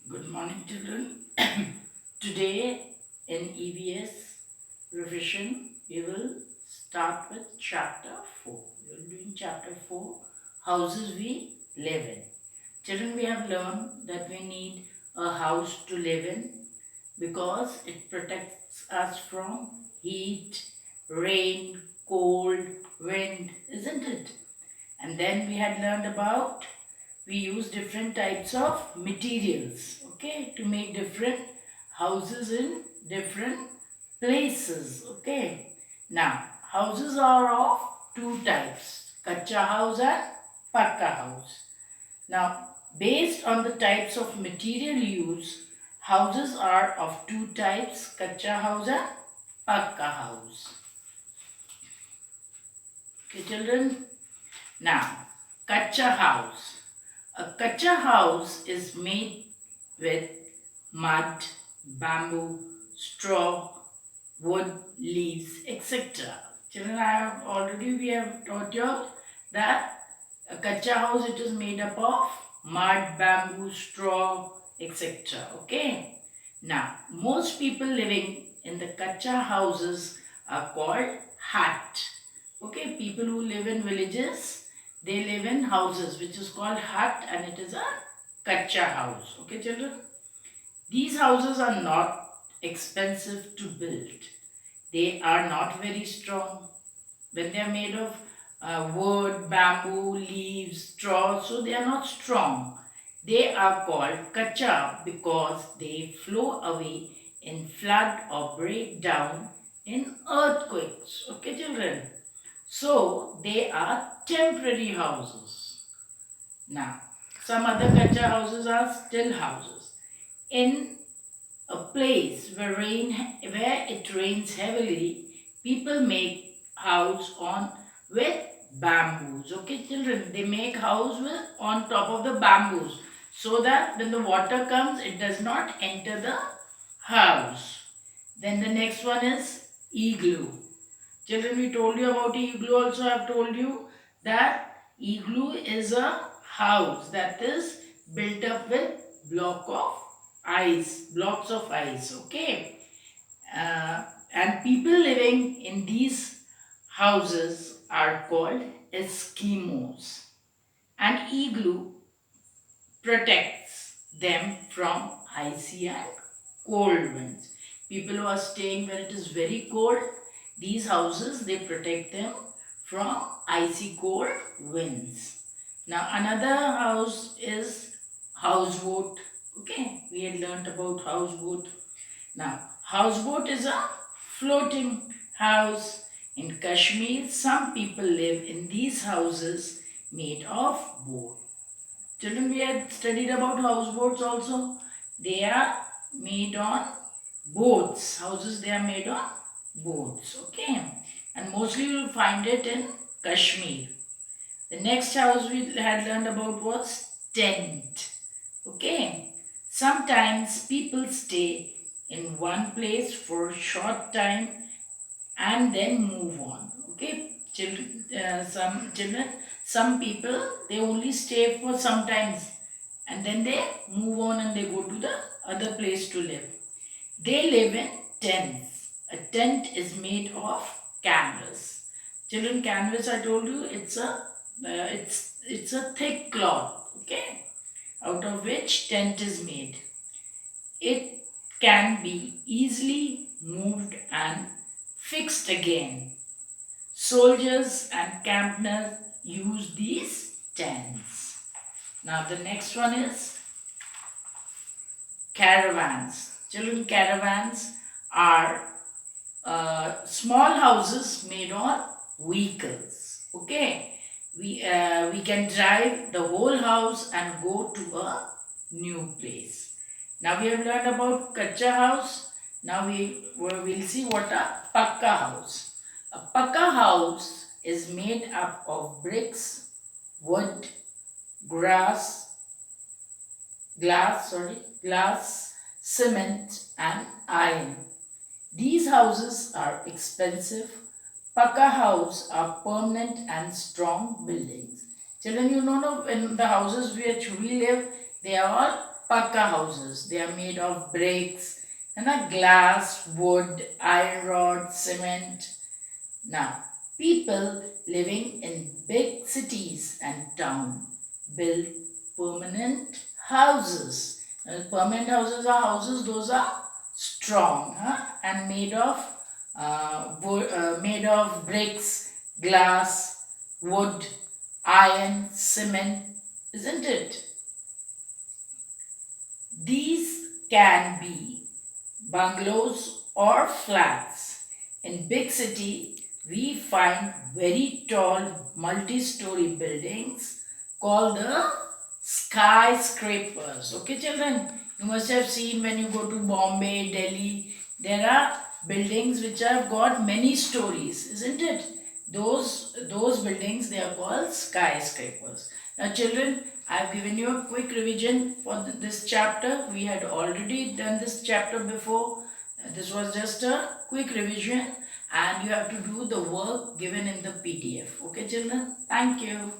Good morning, children. Today in EVS Revision, we will start with chapter 4. We will be in chapter 4, houses we live in. Children, we have learned that we need a house to live in because it protects us from heat, rain, cold, wind, isn't it? And then we had learned about we use different types of materials, okay, to make different houses in different places, okay. Now houses are of two types, kacha house and pakka house. Now based on the types of material used, houses are of two types, kacha house and pakka house. Okay children. Now kacha house. A kacha house is made with mud, bamboo, straw, wood, leaves, etc. Children, we have taught you all that a kacha house, it is made up of mud, bamboo, straw, etc. Okay. Now, most people living in the kacha houses are called hut. Okay, people who live in villages, they live in houses which is called hut and it is a kacha house. Okay, children. These houses are not expensive to build. They are not very strong. When they are made of wood, bamboo, leaves, straw, so they are not strong. They are called kacha because they flow away in flood or break down in earthquakes. Okay, children. So they are temporary houses. Now, some other kacha houses are still houses. In a place where it rains heavily, people make house on with bamboos. Okay, children, they make house with on top of the bamboos so that when the water comes, it does not enter the house. Then the next one is igloo. Children, we told you about igloo also. I have told you that igloo is a house that is built up with blocks of ice, okay. And people living in these houses are called Eskimos. And igloo protects them from icy and cold winds. People who are staying where it is very cold, these houses, they protect them from icy cold winds. Now another house is houseboat. Okay, we had learnt about houseboat. Now houseboat is a floating house. In Kashmir, some people live in these houses made of boat. Children, we had studied about houseboats also. They are made on boats. Houses, they are made on boats. Okay. And mostly you will find it in Kashmir. The next house we had learned about was tent. Okay. Sometimes people stay in one place for a short time and then move on. Okay. Some people, they only stay for some times and then they move on and they go to the other place to live. They live in tents. A tent is made of canvas. Children, canvas, I told you, it's a thick cloth, okay, out of which tent is made. It can be easily moved and fixed again. Soldiers and campers use these tents. Now the next one is caravans. Children, caravans are small houses made on vehicles. Okay, we can drive the whole house and go to a new place. Now we have learned about kacha house. Now will see what a pakka house. A pakka house is made up of bricks, wood, grass, glass, cement and iron. These houses are expensive. Pakka house are permanent and strong buildings. Children, you know in the houses which we live, they are all Paka houses. They are made of bricks and a glass, wood, iron rod, cement. Now, people living in big cities and town build permanent houses. Permanent houses are houses, those are strong, and made of bricks, glass, wood, iron, cement, isn't it? These can be bungalows or flats. In big city, we find very tall multi-story buildings called the skyscrapers. Okay, children, you must have seen when you go to Bombay, Delhi, there are buildings which have got many stories, isn't it? Those buildings, they are called skyscrapers. Now, children, I have given you a quick revision for this chapter. We had already done this chapter before. This was just a quick revision, and you have to do the work given in the PDF. Okay, children? Thank you.